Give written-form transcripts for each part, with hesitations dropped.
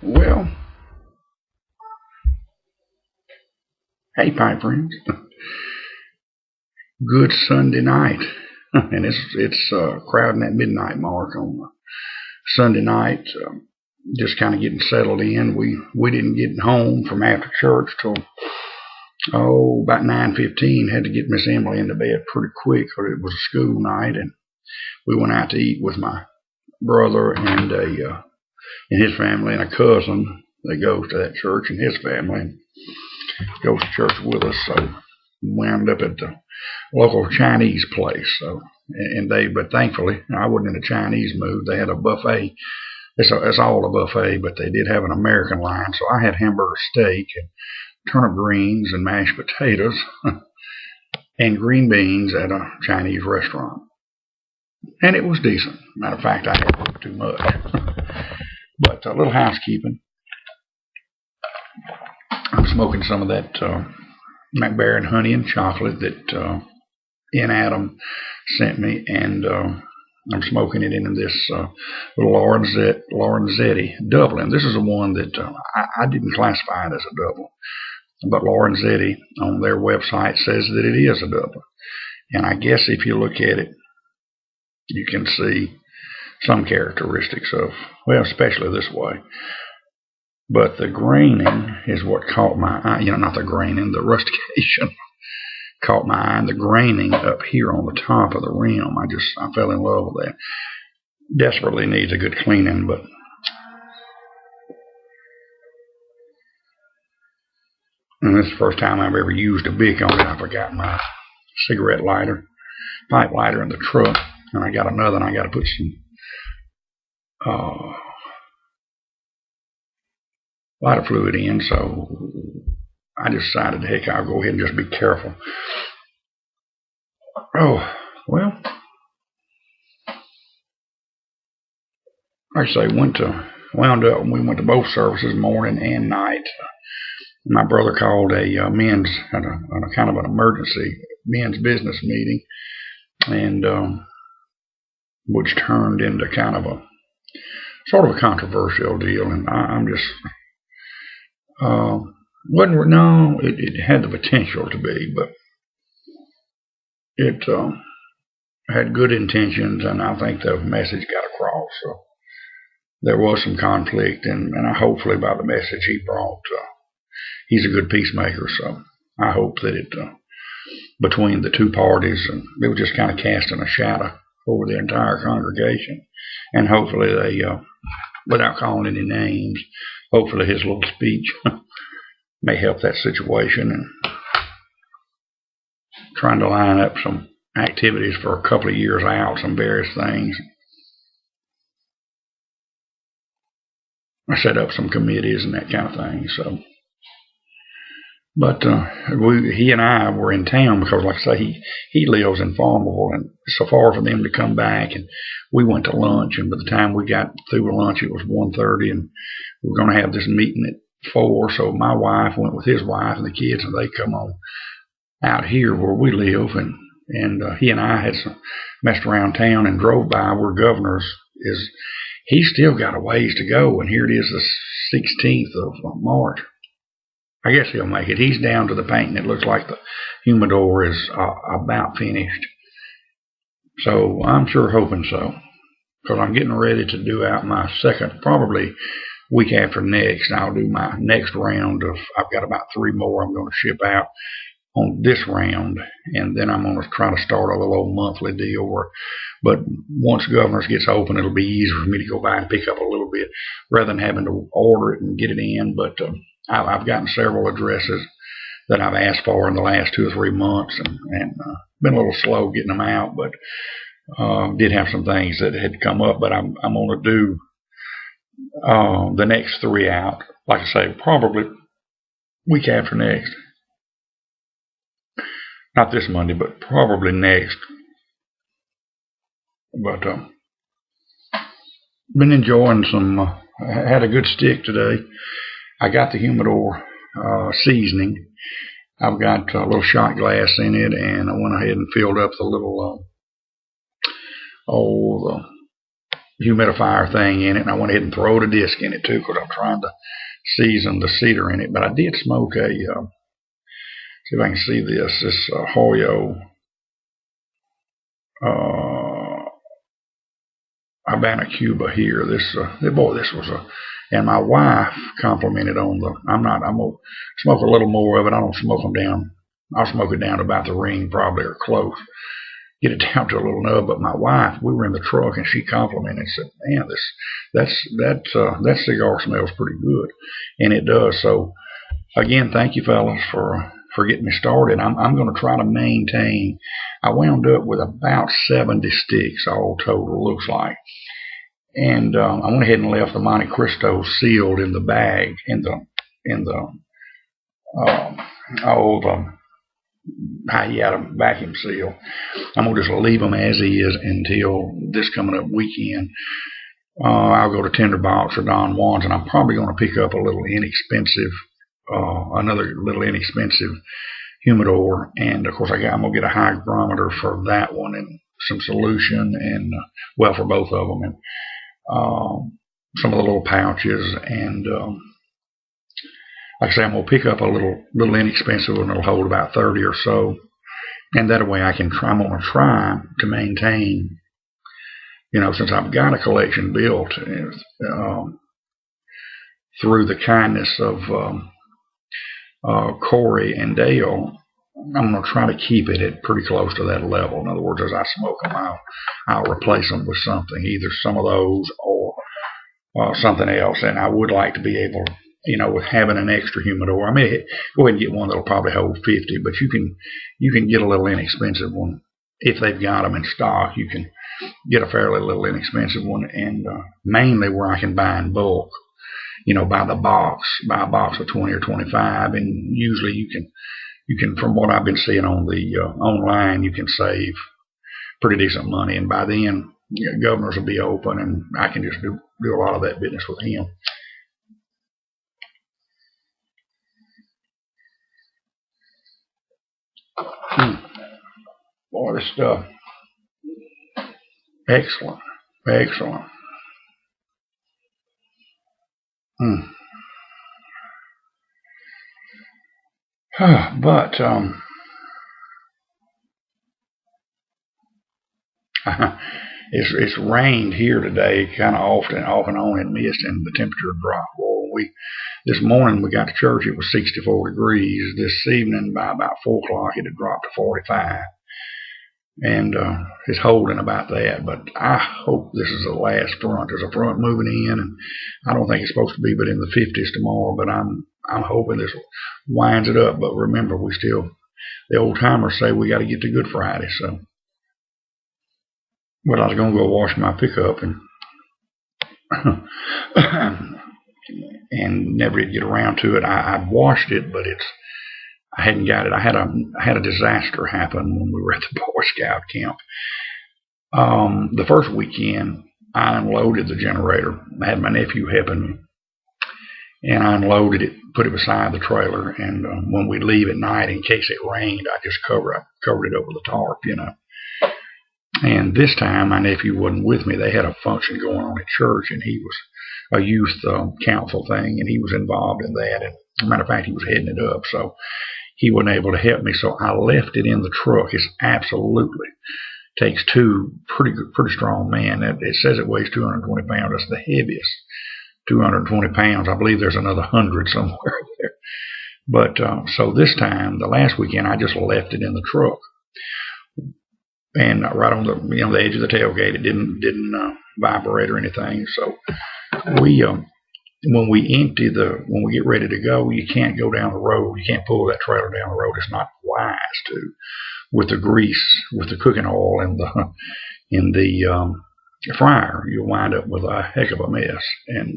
Well, hey, pipe friends. Good Sunday night, and it's crowding that midnight mark on Sunday night. Just kind of getting settled in. We didn't get home from after church till about 9:15. Had to get Miss Emily into bed pretty quick, because it was a school night, and we went out to eat with my brother and his family and a cousin that goes to that church, and his family goes to church with us. So wound up at the local Chinese place. But thankfully I wasn't in a Chinese mood. They had a buffet. It's all a buffet, but they did have an American line. So I had hamburger steak and turnip greens and mashed potatoes and green beans at a Chinese restaurant. And it was decent. Matter of fact, I had too much. But a little housekeeping. I'm smoking some of that McBaron honey and chocolate that N. Adam sent me, and I'm smoking it in this little Lorenzetti Dublin. This is the one that I didn't classify it as a Dublin, but Lorenzetti on their website says that it is a Dublin. And I guess if you look at it, you can see some characteristics of, well, especially this way. But the graining is what caught my eye. Not the graining, the rustication caught my eye. And the graining up here on the top of the rim, I fell in love with that. Desperately needs a good cleaning, but and this is the first time I've ever used a Bic on it. I forgot my cigarette lighter, pipe lighter in the truck, and I got another, and I got to put some lighter fluid in, so I decided, heck, I'll go ahead and just be careful. Oh, well, like I say, we went to both services, morning and night. My brother called a kind of an emergency men's business meeting, and which turned into kind of a sort of a controversial deal, and I'm just it had the potential to be, but it had good intentions, and I think the message got across. So there was some conflict, and hopefully by the message he brought, he's a good peacemaker. So I hope that it between the two parties, and it was just kind of casting a shadow over the entire congregation, and hopefully they, without calling any names, hopefully his little speech may help that situation, and trying to line up some activities for a couple of years out, some various things. I set up some committees and that kind of thing. So, but he and I were in town because, like I say, he lives in Farmerville, and it's so far for them to come back. And we went to lunch, and by the time we got through with lunch, it was 1:30, and we were going to have this meeting at 4. So my wife went with his wife and the kids, and they come on out here where we live, and he and I had messed around town and drove by where Governor's is. He's still got a ways to go, and here it is, the 16th of March. I guess he'll make it. He's down to the painting. It looks like the humidor is about finished. So I'm sure hoping so, because I'm getting ready to do out my second, probably week after next. I'll do my next round of, I've got about 3 more I'm going to ship out on this round, and then I'm going to try to start a little old monthly deal but once Governor's gets open, it'll be easier for me to go by and pick up a little bit rather than having to order it and get it in. But I've gotten several addresses that I've asked for in the last 2 or 3 months, and been a little slow getting them out, but did have some things that had come up. But I'm going to do the next 3 out, like I say, probably week after next. Not this Monday, but probably next. But been enjoying some. Had a good stick today. I got the humidor seasoning. I've got a little shot glass in it, and I went ahead and filled up the little humidifier thing in it, and I went ahead and threw a disc in it too because I'm trying to season the cedar in it. But I did smoke a, see if I can see this Hoyo Habana Cuba here. This was and my wife complimented on I'm gonna smoke a little more of it. I don't smoke them down. I'll smoke it down to about the ring probably, or close. Get it down to a little nub. But my wife, we were in the truck and she complimented and said, "Man, that cigar smells pretty good," and it does. So again, thank you fellas for getting me started. I'm going to try to maintain. I wound up with about 70 sticks all total, looks like. And I went ahead and left the Monte Cristo sealed in the bag, in the old Hayata vacuum seal. I'm going to just leave them as is until this coming up weekend. I'll go to Tinderbox or Don Juan's, and I'm probably going to pick up a little inexpensive, another little inexpensive humidor. And of course, I'm going to get a hygrometer for that one and some solution, and well, for both of them, and some of the little pouches. And like I say, I'm going to pick up a little inexpensive one that'll hold about 30 or so. And that way I'm going to try to maintain, since I've got a collection built through the kindness of Corey and Dale, I'm going to try to keep it at pretty close to that level. In other words, as I smoke them, I'll replace them with something, either some of those or something else. And I would like to be able, with having an extra humidor. I may go ahead and get one that'll probably hold 50, but you can get a little inexpensive one if they've got them in stock. You can get a fairly little inexpensive one, and mainly where I can buy in bulk. By the box, buy a box of 20 or 25, and usually you can, from what I've been seeing on the online, you can save pretty decent money. And by then, governors will be open, and I can just do a lot of that business with him. Boy, this stuff, excellent. But it's rained here today, kind of off and on, and mist, and the temperature dropped. Well, this morning we got to church, it was 64 degrees. This evening by about 4 o'clock it had dropped to 45, and it's holding about that. But I hope this is the last front. There's a front moving in, and I don't think it's supposed to be but in the 50s tomorrow. But I'm hoping this winds it up. But remember, the old timers say we got to get to Good Friday. So, well, I was going to go wash my pickup and never did get around to it. I washed it, but I hadn't got it. I had a disaster happen when we were at the Boy Scout camp. The first weekend, I unloaded the generator. I had my nephew helping me, and I unloaded it, put it beside the trailer, and when we leave at night, in case it rained, I just covered it up with a tarp, And this time, my nephew wasn't with me. They had a function going on at church, and he was a youth council thing, and he was involved in that. And as a matter of fact, he was heading it up, so he wasn't able to help me. So I left it in the truck. It absolutely takes two pretty strong men. It says it weighs 220 pounds. That's the heaviest, 220 pounds. I believe there's another 100 somewhere there. But so this time, the last weekend, I just left it in the truck. And right on the edge of the tailgate, it didn't vibrate or anything. So when we get ready to go, you can't go down the road. You can't pull that trailer down the road. It's not wise to, with the grease, with the cooking oil in the fryer. You'll wind up with a heck of a mess. And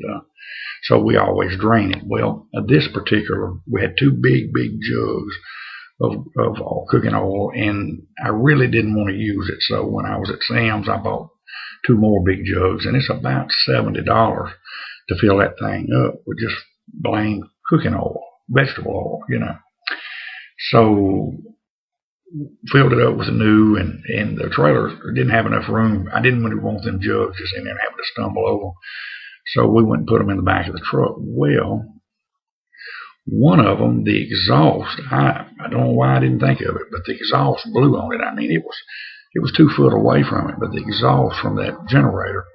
so we always drain it. Well, this particular, we had two big jugs of cooking oil, and I really didn't want to use it. So when I was at Sam's, I bought two more big jugs, and it's about $70 to fill that thing up with just plain cooking oil, vegetable oil, So filled it up with new, and the trailer didn't have enough room. I didn't really want them jugs just in there and having to stumble over. So we went and put them in the back of the truck. Well, one of them, the exhaust, I don't know why I didn't think of it, but the exhaust blew on it. I mean, it was 2 foot away from it, but the exhaust from that generator,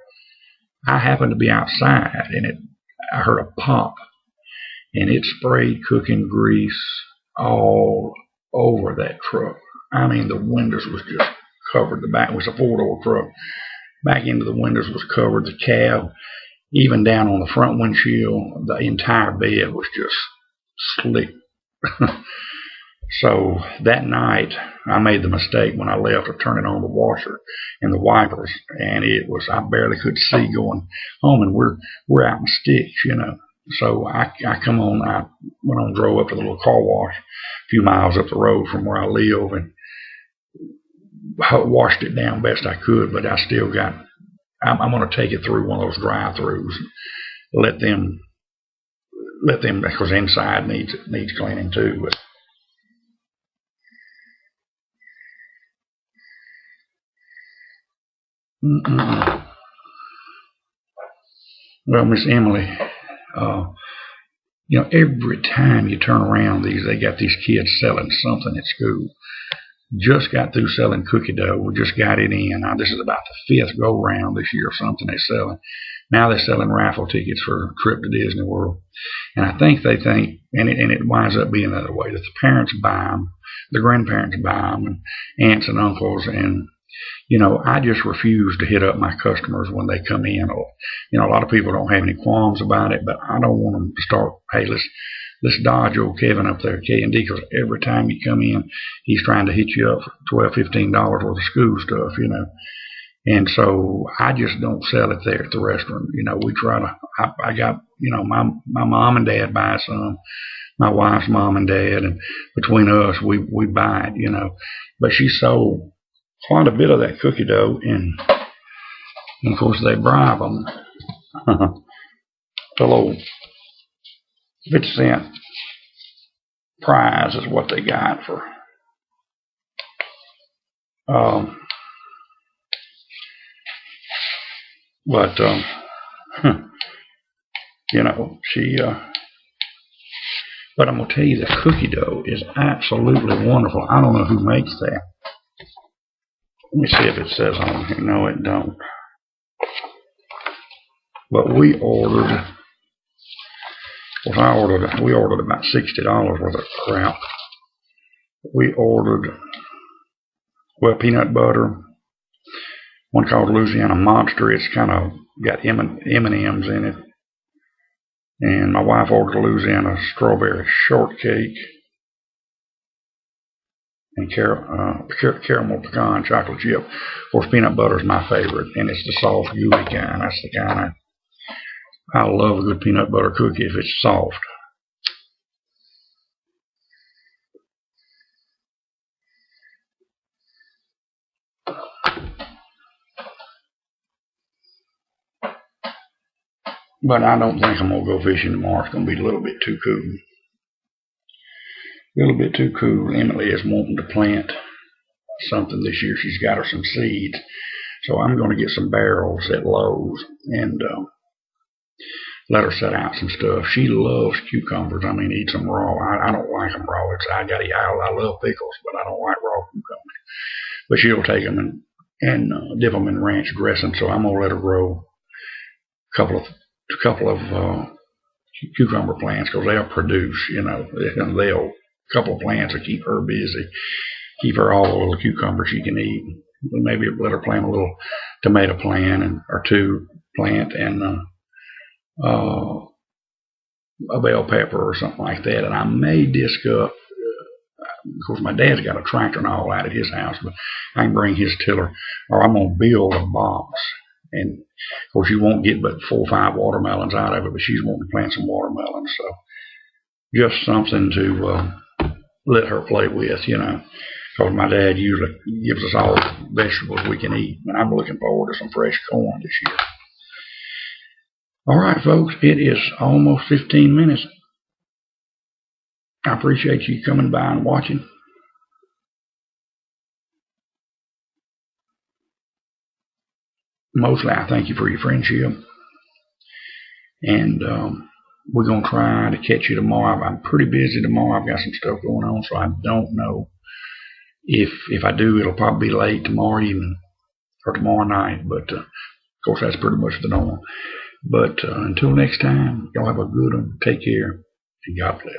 I happened to be outside, and I heard a pop, and it sprayed cooking grease all over that truck. I mean, the windows was just covered. The back was a 4-door truck. Back into the windows was covered. The cab, even down on the front windshield, the entire bed was just slick. So that night, I made the mistake when I left of turning on the washer and the wipers, and I barely could see going home, and we're out in sticks, you know. So I went on, drove up to the little car wash a few miles up the road from where I live, and washed it down best I could, but I'm going to take it through one of those drive-throughs, let them, because inside needs cleaning too. But well, Miss Emily, every time you turn around, they got these kids selling something at school. Just got through selling cookie dough. We just got it in. Now, this is about the 5th go round this year or something they're selling. Now they're selling raffle tickets for a trip to Disney World. And I think they think, and it winds up being that way, that the parents buy them, the grandparents buy them, and aunts and uncles. And, I just refuse to hit up my customers when they come in. A lot of people don't have any qualms about it, but I don't want them to start, hey, let's dodge old Kevin up there at K&D, because every time you come in, he's trying to hit you up for $12, $15 worth of school stuff, And so I just don't sell it there at the restaurant. We try to, I got, my mom and dad buy some, my wife's mom and dad, and between us, we buy it, But she sold quite a bit of that cookie dough, and of course they bribe them. A little 50-cent prize is what they got for she but I'm gonna tell you, the cookie dough is absolutely wonderful. I don't know who makes that. Let me see if it says on here. No, it don't. But we ordered about $60 worth of crap. We ordered, peanut butter, one called Louisiana Monster. It's kind of got M&Ms in it. And my wife ordered a Louisiana strawberry shortcake and caramel pecan chocolate chip. Of course, peanut butter is my favorite, and it's the soft, gooey kind. That's the kind I love a good peanut butter cookie if it's soft. But I don't think I'm going to go fishing tomorrow. It's going to be a little bit too cool. Emily is wanting to plant something this year. She's got her some seeds. So I'm going to get some barrels at Lowe's and let her set out some stuff. She loves cucumbers. I mean, eats them raw. I don't like them raw. I love pickles, but I don't like raw cucumbers. But she'll take them and dip them in ranch dressing. So I'm going to let her grow a couple of cucumber plants, because they'll produce, a couple of plants will keep her busy, keep her all the little cucumbers she can eat. Maybe let her plant a little tomato plant or two plant, and a bell pepper or something like that. And I may disc up, of course my dad's got a tractor and all out at his house, but I can bring his tiller, or I'm going to build a box. And of course you won't get but 4 or 5 watermelons out of it, but she's wanting to plant some watermelons. So just something to let her play with, because my dad usually gives us all vegetables we can eat. And I'm looking forward to some fresh corn this year. All right, folks, it is almost 15 minutes. I appreciate you coming by and watching. mostly I thank you for your friendship. And we're going to try to catch you tomorrow. I'm pretty busy tomorrow. I've got some stuff going on, so I don't know. If I do, it'll probably be late tomorrow evening or tomorrow night. But of course, that's pretty much the norm. But until next time, y'all have a good one. Take care, and God bless.